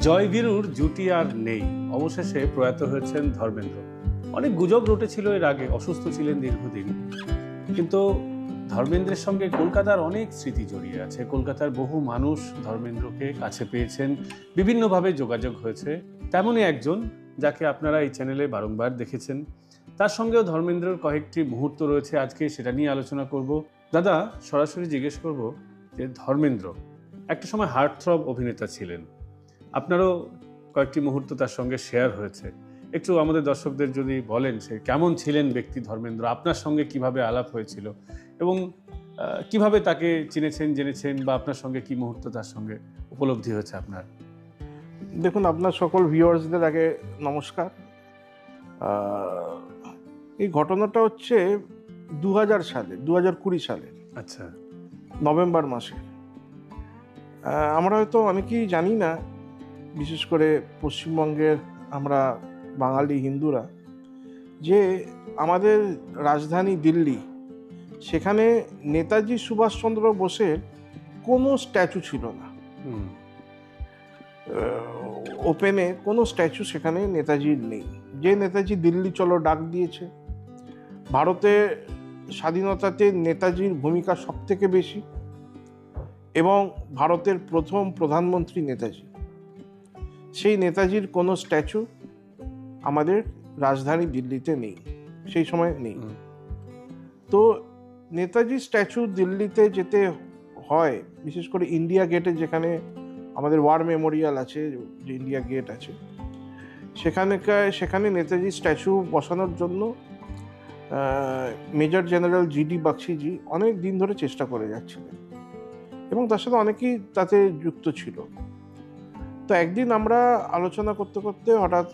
জয়বীরুর জুটি আর নেই, অবশেষে প্রয়াত হয়েছেন ধর্মেন্দ্র। অনেক গুজব রটেছিল এর আগে, অসুস্থ ছিলেন দীর্ঘদিন, কিন্তু ধর্মেন্দ্রের সঙ্গে কলকাতার অনেক স্মৃতি জড়িয়ে আছে। কলকাতার বহু মানুষ ধর্মেন্দ্রকে কাছে পেয়েছেন, বিভিন্নভাবে যোগাযোগ হয়েছে। তেমনই একজন যাকে আপনারা এই চ্যানেলে বারংবার দেখেছেন, তার সঙ্গেও ধর্মেন্দ্রের কয়েকটি মুহূর্ত রয়েছে। আজকে সেটা নিয়ে আলোচনা করব। দাদা, সরাসরি জিজ্ঞেস করব যে ধর্মেন্দ্র একটা সময় হার্টথ্রব অভিনেতা ছিলেন, আপনারও কয়েকটি মুহূর্ত তার সঙ্গে শেয়ার হয়েছে। একটু আমাদের দর্শকদের যদি বলেন সে কেমন ছিলেন ব্যক্তি ধর্মেন্দ্র, আপনার সঙ্গে কিভাবে আলাপ হয়েছিল এবং কিভাবে তাকে চিনেছেন, জেনেছেন, বা আপনার সঙ্গে কি মুহূর্ত তার সঙ্গে উপলব্ধি হয়েছে আপনার। দেখুন, আপনার সকল ভিউয়ার্সদের আগে নমস্কার। এই ঘটনাটা হচ্ছে 2020 সালে। আচ্ছা, নভেম্বর মাসে। আমরা হয়তো অনেকেই জানি না, বিশেষ করে পশ্চিমবঙ্গের আমরা বাঙালি হিন্দুরা, যে আমাদের রাজধানী দিল্লি, সেখানে নেতাজি সুভাষচন্দ্র বোসের কোনো স্ট্যাচু ছিল না। ওপেনে কোনো স্ট্যাচু সেখানে নেতাজির নেই। যে নেতাজি দিল্লি চলো ডাক দিয়েছে, ভারতের স্বাধীনতাতে নেতাজির ভূমিকা সব থেকে বেশি, এবং ভারতের প্রথম প্রধানমন্ত্রী নেতাজি, সেই নেতাজির কোনো স্ট্যাচু আমাদের রাজধানী দিল্লিতে নেই, সেই সময় নেই। তো নেতাজি স্ট্যাচু দিল্লিতে যেতে হয়, বিশেষ করে ইন্ডিয়া গেটে, যেখানে আমাদের ওয়ার মেমোরিয়াল আছে, যে ইন্ডিয়া গেট আছে, সেখানে নেতাজি স্ট্যাচু বসানোর জন্য মেজর জেনারেল জিডি বাক্সিজি অনেক দিন ধরে চেষ্টা করে যাচ্ছিলেন, এবং তার সাথে অনেকেই তাতে যুক্ত ছিল। তো একদিন আমরা আলোচনা করতে করতে হঠাৎ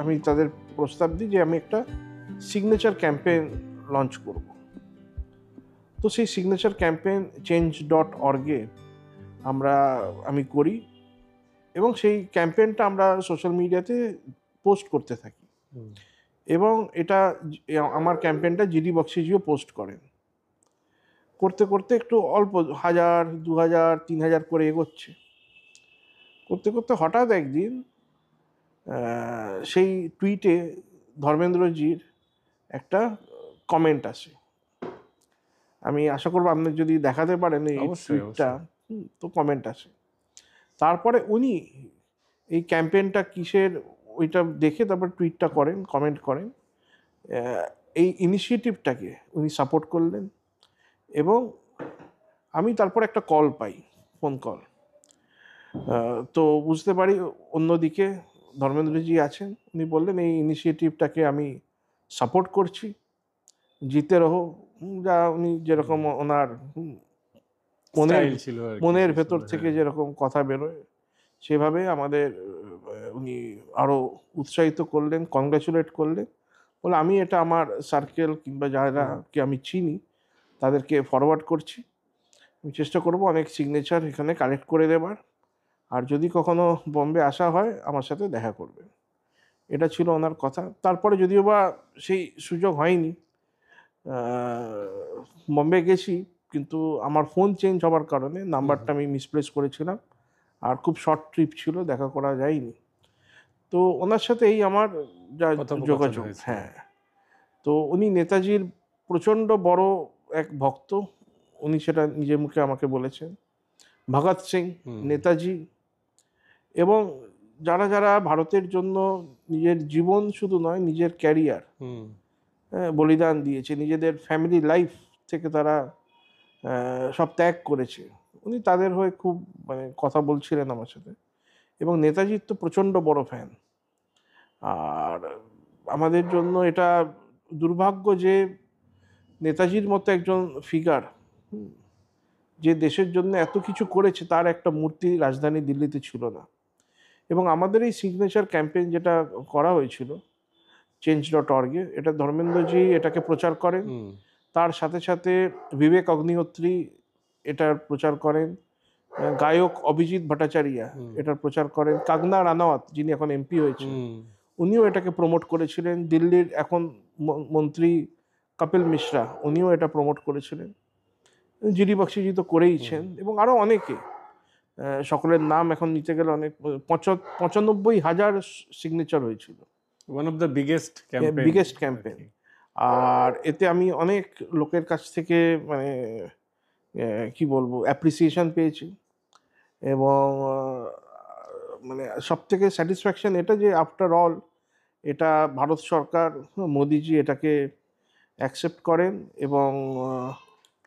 আমি তাদের প্রস্তাব দিই যে আমি একটা সিগনেচার ক্যাম্পেইন লঞ্চ করব। তো সেই সিগনেচার ক্যাম্পেইন change.org আমি করি, এবং সেই ক্যাম্পেইনটা আমরা সোশ্যাল মিডিয়াতে পোস্ট করতে থাকি, এবং এটা আমার ক্যাম্পেইনটা জিডি বক্সিজিও পোস্ট করেন। করতে করতে একটু অল্প 1000, 2000, 3000 করে এগোচ্ছে। করতে করতে হঠাৎ একদিন সেই টুইটে ধর্মেন্দ্রজির একটা কমেন্ট আসে। আমি আশা করবো আপনি যদি দেখাতে পারেন এই টুইটটা, তো কমেন্ট আসে। তারপরে উনি এই ক্যাম্পেইনটা কিসের ওইটা দেখে তারপর টুইটটা করেন, কমেন্ট করেন, এই ইনিশিয়েটিভটাকে উনি সাপোর্ট করলেন। এবং আমি তারপর একটা কল পাই, ফোন কল। তো বুঝতে পারি অন্যদিকে ধর্মেন্দ্রজি আছেন। উনি বললেন এই ইনিশিয়েটিভটাকে আমি সাপোর্ট করছি, জিতে রহো, যা উনি যেরকম ওনার মনের ভেতর থেকে যেরকম কথা বেরোয়, সেভাবে আমাদের উনি আরও উৎসাহিত করলেন, কংগ্রাচুলেট করলেন। বলে আমি এটা আমার সার্কেল কিংবা যারাকে আমি চিনি তাদেরকে ফরওয়ার্ড করছি, আমি চেষ্টা করব অনেক সিগনেচার এখানে কালেক্ট করে দেবার, আর যদি কখনো বম্বে আসা হয় আমার সাথে দেখা করবেন। এটা ছিল ওনার কথা। তারপরে যদিও বা সেই সুযোগ হয়নি, বম্বে গেছি, কিন্তু আমার ফোন চেঞ্জ হওয়ার কারণে নাম্বারটা আমি মিসপ্লেস করেছিলাম, আর খুব শর্ট ট্রিপ ছিল, দেখা করা যায়নি। তো ওনার সাথে এই আমার যা যোগাযোগ। হ্যাঁ, তো উনি নেতাজির প্রচণ্ড বড় এক ভক্ত, উনি সেটা নিজের মুখে আমাকে বলেছেন। ভগৎ সিং, নেতাজি, এবং যারা যারা ভারতের জন্য নিজের জীবন শুধু নয়, নিজের ক্যারিয়ার বলিদান দিয়েছে, নিজেদের ফ্যামিলি লাইফ থেকে তারা সব ত্যাগ করেছে, উনি তাদের হয়ে খুব কথা বলছিলেন আমার সাথে। এবং নেতাজির তো প্রচণ্ড বড় ফ্যান। আর আমাদের জন্য এটা দুর্ভাগ্য যে নেতাজির মতো একজন ফিগার, যে দেশের জন্য এত কিছু করেছে, তার একটা মূর্তি রাজধানী দিল্লিতে ছিল না। এবং আমাদের এই সিগনেচার ক্যাম্পেইন যেটা করা হয়েছিল change.org, এটা ধর্মেন্দ্রজি এটাকে প্রচার করেন, তার সাথে সাথে বিবেক অগ্নিহোত্রী এটার প্রচার করেন, গায়ক অভিজিৎ ভট্টাচার্য এটার প্রচার করেন, কাঙ্গনা রানাওয়াত যিনি এখন এমপি হয়েছেন, উনিও এটাকে প্রমোট করেছিলেন, দিল্লির এখন মন্ত্রী কপিল মিশ্রা উনিও এটা প্রমোট করেছিলেন, জিডি বক্সিজি তো করেইছেন, এবং আরও অনেকে। সকলের নাম এখন নিতে গেলে অনেক 95,000 সিগনেচার হয়েছিল, one of the biggest campaign. আর এতে আমি অনেক লোকের কাছ থেকে মানে কি বলবো অ্যাপ্রিসিয়েশন পেয়েছি, এবং মানে সব থেকে স্যাটিসফ্যাকশন এটা যে আফটার অল এটা ভারত সরকার, মোদিজি এটাকে অ্যাকসেপ্ট করেন, এবং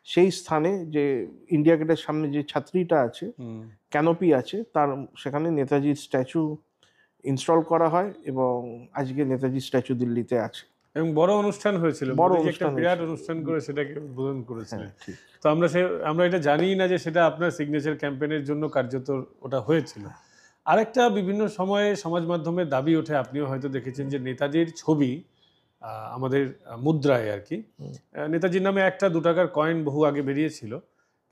সেই স্থানে যে ইন্ডিয়া গেটের সামনে যে ছাত্রীটা আছে, ক্যানোপি আছে, তার সেখানে নেতাজির স্ট্যাচু ইনস্টল করা হয়, এবং আজকে নেতাজির স্ট্যাচু দিল্লিতে আছে। এবং বড় অনুষ্ঠান হয়েছিল, বড় একটা বিরাট অনুষ্ঠান করে সেটাকে উদ্বোধন করেছিলেন। তো আমরা এটা জানি না যে সেটা আপনার সিগনেচার ক্যাম্পেইনের জন্য কার্যত ওটা হয়েছিল। আরেকটা বিভিন্ন সময়ে সমাজ মাধ্যমে দাবি ওঠে, আপনিও হয়তো দেখেছেন, যে নেতাজির ছবি আমাদের মুদ্রায় আর কি, নেতাজির নামে 1-2 টাকার কয়েন বহু আগে বেরিয়েছিল,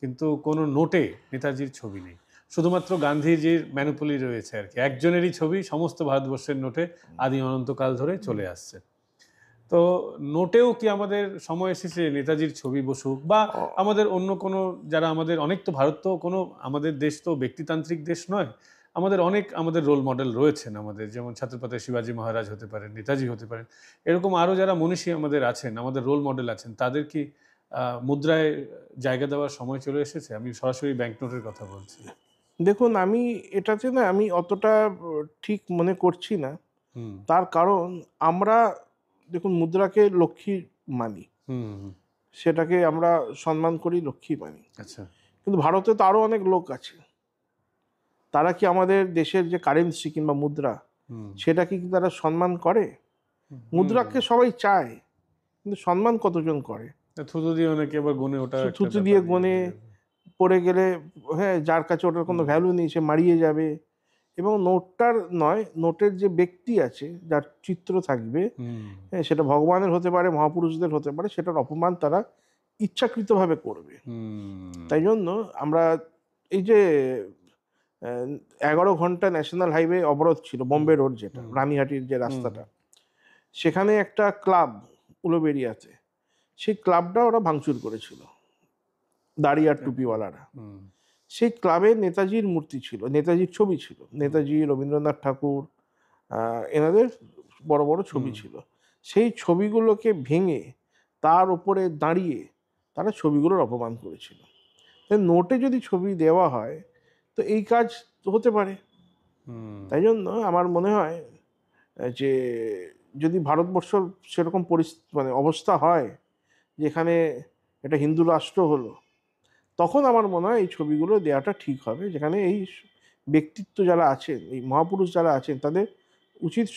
কিন্তু কোনো নোটে নেতাজির ছবি নেই, শুধুমাত্র গান্ধীজির ম্যানুপুলি রয়েছে আর কি। একজনেরই ছবি সমস্ত ভারতবর্ষের নোটে আদি অনন্তকাল ধরে চলে আসছে। তো নোটেও কি আমাদের সময় এসেছে নেতাজির ছবি বসুক, বা আমাদের অন্য কোনো যারা আমাদের অনেক, তো ভারত তো কোনো, আমাদের দেশ তো ব্যক্তিতান্ত্রিক দেশ নয়, আমাদের রোল মডেল রয়েছেন, আমাদের যেমন ছত্রপতি শিবাজী মহারাজ হতে পারেন, নেতাজি হতে পারেন, এরকম আরও যারা মনীষী আমাদের আছেন, আমাদের রোল মডেল আছেন, তাদের কি মুদ্রায় জায়গা দেওয়ার সময় চলে এসেছে? আমি সরাসরি ব্যাংকনোটের কথা বলছি। দেখুন, আমি এটাতে না আমি অতটা ঠিক মনে করছি না। তার কারণ আমরা দেখুন মুদ্রাকে লক্ষ্মী মানি, সেটাকে আমরা সম্মান করি, লক্ষ্মী মানি। আচ্ছা, কিন্তু ভারতে তো আরো অনেক লোক আছে, তারা কি আমাদের দেশের যে কারেন্সি কিংবা মুদ্রা সেটাকে কি তারা সম্মান করে? মুদ্রাকে সবাই চায়, কিন্তু সম্মান কতজন করে? থুতু দিয়ে অনেকে আবার গুনে, ওটা থুতু দিয়ে গুনে, পড়ে গেলে হ্যাঁ যার কাছে ওটার কোনো ভ্যালু নেই সে মারিয়ে যাবে। এবং নোটটার নয়, নোটের যে ব্যক্তি আছে যার চিত্র থাকবে, হ্যাঁ সেটা ভগবানের হতে পারে, মহাপুরুষদের হতে পারে, সেটার অপমান তারা ইচ্ছাকৃতভাবে করবে। তাই জন্য আমরা এই যে 11 ঘন্টা ন্যাশনাল হাইওয়ে অবরোধ ছিল, বোম্বে রোড যেটা রানীহাটির যে রাস্তাটা, সেখানে একটা ক্লাব উলুবেড়িয়াতে, সেই ক্লাবটা ওরা ভাঙচুর করেছিল, দাড়ি আর টুপিওয়ালারা। সেই ক্লাবে নেতাজির মূর্তি ছিল, নেতাজির ছবি ছিল, নেতাজি, রবীন্দ্রনাথ ঠাকুর, এনাদের বড় বড় ছবি ছিল। সেই ছবিগুলোকে ভেঙে তার উপরে দাঁড়িয়ে তারা ছবিগুলোর অপমান করেছিল। নোটে যদি ছবি দেওয়া হয় তো এই কাজ হতে পারে। তাই জন্য আমার মনে হয় যে যদি ভারতবর্ষ সেরকম মানে অবস্থা হয় যেখানে এটা হিন্দু রাষ্ট্র হলো, তখন আমার মনে হয় এই ছবিগুলো দেওয়াটা ঠিক হবে, যেখানে এই ব্যক্তিত্ব যারা আছেন, এই মহাপুরুষ যারা আছেন, তাদের উচিত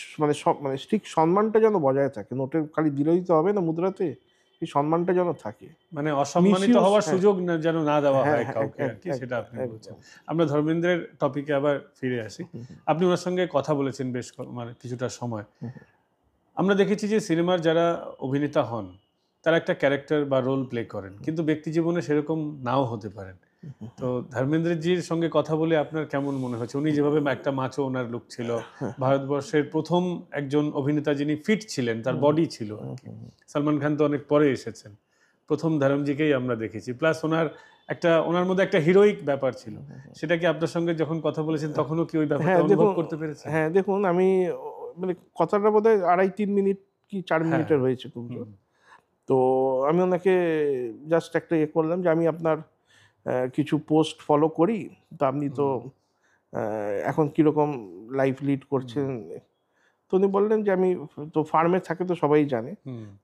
মানে ঠিক সম্মানটা যেন বজায় থাকে। নোটের খালি দিলেই তো হবে না, মুদ্রাতে এই সম্মানটা যেন থাকে, মানে অসম্মানিত হওয়ার সুযোগ যেন না দেওয়া হয় কাউকে আর কি, সেটা আপনি বলছেন। আমরা ধর্মেন্দ্রের টপিকে আবার ফিরে আসি। আপনি ওনার সঙ্গে কথা বলেছেন বেশ মানে কিছুটা সময়। আমরা দেখেছি যে সিনেমার যারা অভিনেতা হন তারা একটা ক্যারেক্টার বা রোল প্লে করেন, কিন্তু ব্যক্তি জীবনে সেরকম নাও হতে পারেন। তো ধর্মেন্দ্রজির সঙ্গে কথা বলে আপনার কেমন মনে হচ্ছে? উনি যেভাবে একটা মাচো ওনার লুক ছিল, ভারতবর্ষের প্রথম একজন অভিনেতা যিনি ফিট ছিলেন, তার বডি ছিল। সালমান খান তো অনেক পরে এসেছেন, প্রথম ধর্মজিকেই আমরা দেখেছি। প্লাস ওনার মধ্যে একটা হিরোইক ব্যাপার ছিল, সেটা কি আপনার সঙ্গে যখন কথা বলেছেন তখনও কি ওই ব্যাপারটা অনুভব করতে পেরেছেন? হ্যাঁ দেখুন, আমি মানে কথাটা বোধহয় 2.5-3 মিনিট কি 4 মিনিটের হয়েছে খুব। তো আমি ওনাকে জাস্ট একটা করলাম যে আমি আপনার কিছু পোস্ট ফলো করি, তো আপনি তো এখন কীরকম লাইফ লিড করছেন। তো উনি বললেন যে আমি তো ফার্মে থাকে, তো সবাই জানে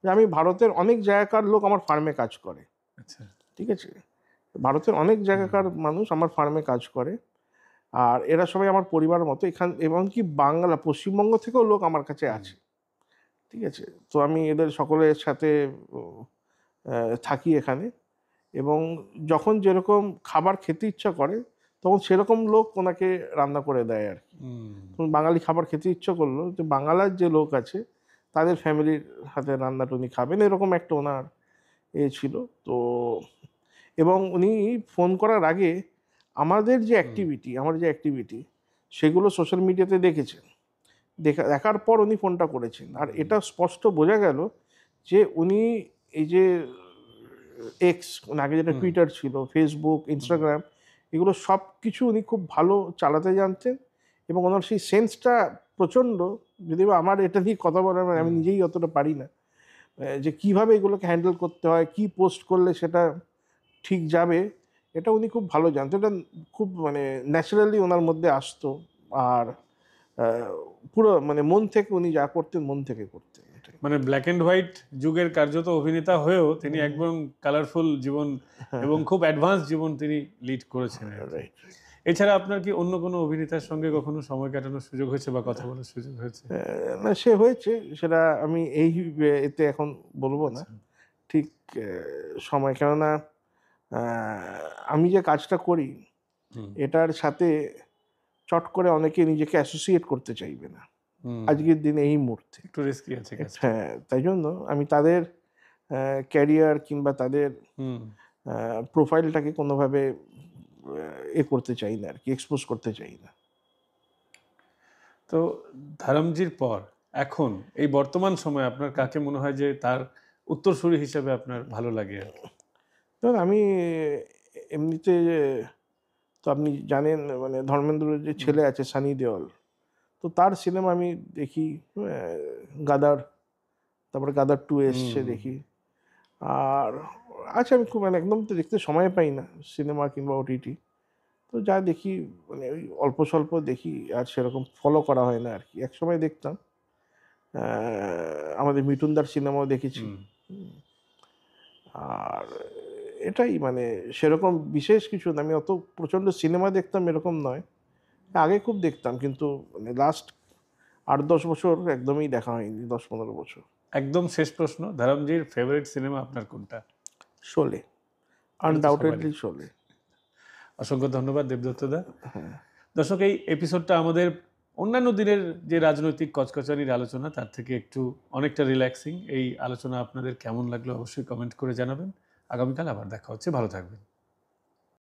যে আমি ভারতের অনেক জায়গাকার লোক আমার ফার্মে কাজ করে। আচ্ছা, ঠিক আছে, ভারতের অনেক জায়গাকার মানুষ আমার ফার্মে কাজ করে, আর এরা সবাই আমার পরিবার মতো। এমনকি পশ্চিমবঙ্গ থেকেও লোক আমার কাছে আছে, ঠিক আছে। তো আমি এদের সকলের সাথে থাকি এখানে, এবং যখন যেরকম খাবার খেতে ইচ্ছা করে তখন সেরকম লোক ওনাকে রান্না করে দেয় আর কি। বাঙালি খাবার খেতে ইচ্ছা করলো, যে বাঙালার যে লোক আছে তাদের ফ্যামিলির হাতে রান্নাটা উনি খাবেন, এরকম একটা ওনার ছিল। তো এবং উনি ফোন করার আগে আমাদের যে অ্যাক্টিভিটি সেগুলো সোশ্যাল মিডিয়াতে দেখেছেন, দেখার পর উনি ফোনটা করেছেন। আর এটা স্পষ্ট বোঝা গেল যে উনি এই যে এক্স, আগে যেটা টুইটার ছিল, ফেসবুক, ইনস্টাগ্রাম, এগুলো সব কিছু উনি খুব ভালো চালাতে জানতেন, এবং ওনার সেই সেন্সটা প্রচণ্ড। যদি বা আমার এটা নিয়ে কথা বলার মানে আমি নিজেই অতটা পারি না, যে কিভাবে এগুলোকে হ্যান্ডেল করতে হয়, কি পোস্ট করলে সেটা ঠিক যাবে, এটা উনি খুব ভালো জানতেন। এটা খুব মানে ন্যাচারালি ওনার মধ্যে আসতো। আর পুরো মানে মন থেকে উনি যা করতেন মন থেকে করতেন। এটাই। মানে ব্ল্যাক অ্যান্ড হোয়াইট যুগের কার্যত অভিনেতা হয়েও তিনি একদম কালারফুল জীবন এবং খুব অ্যাডভান্স জীবন তিনি লিড করেছেন আর কি। রাইট। এছাড়া আপনার কি অন্য কোনো অভিনেতার সঙ্গে কখনো সময় কাটানোর সুযোগ হয়েছে বা কথা বলার সুযোগ হয়েছে? না, সে হয়েছে, সেটা আমি এই এতে এখন বলবো না ঠিক সময়, কেননা আমি যে কাজটা করি হুম, এটার সাথে চট করে অনেকে নিজেকে অ্যাসোসিয়েট করতে চাইবে না হুম, আজকের দিনে এই মুহূর্তে। একটু রিস্কি আছে কাজটা। হ্যাঁ, তাই জন্য আমি তাদের ক্যারিয়ার কিংবা তাদের হুম। প্রোফাইলটাকে কোনোভাবে করতে চাই না আর কি, এক্সপোজ করতে চাই না। তো ধারামজির পর এখন এই বর্তমান সময়ে আপনার কাকে মনে হয় যে তার উত্তরসূরি হিসেবে আপনার ভালো লাগে আর কি? ধরুন আমি এমনিতে, তো আপনি জানেন মানে ধর্মেন্দ্রর যে ছেলে আছে সানি দেওল, তো তার সিনেমা আমি দেখি। গাদার, তারপরে গাদার 2 এসছে হুম, দেখি। আর আচ্ছা, আমি খুব মানে একদম তো দেখতে সময় পাই না সিনেমা কিংবা ওটিটি, তো যা দেখি মানে ওই অল্প স্বল্প দেখি, আর সেরকম ফলো করা হয় না আর কি। একসময় দেখতাম, আমাদের মিঠুনদার সিনেমাও দেখেছি। হুম। আর এটাই মানে সেরকম বিশেষ কিছু না, আমি অত প্রচণ্ড সিনেমা দেখতাম এরকম নয়। আগে খুব দেখতাম, কিন্তু মানে লাস্ট 8-10 বছর একদমই দেখা হয়নি, 10-15 বছর। একদম শেষ প্রশ্ন, ধারামজির ফেভারিট সিনেমা আপনার কোনটা? শোলে, এটা তো সবারই। আনডাউটেডলি শোলে। অসংখ্য ধন্যবাদ দেবদত্ত দা। দর্শক, এই এপিসোডটা আমাদের অন্যান্য দিনের যে রাজনৈতিক কচকচানির আলোচনা তার থেকে একটু অনেকটা রিল্যাক্সিং। এই আলোচনা আপনাদের কেমন লাগলো অবশ্যই কমেন্ট করে জানাবেন। আগামীকাল আবার দেখা হচ্ছে, ভালো থাকবেন।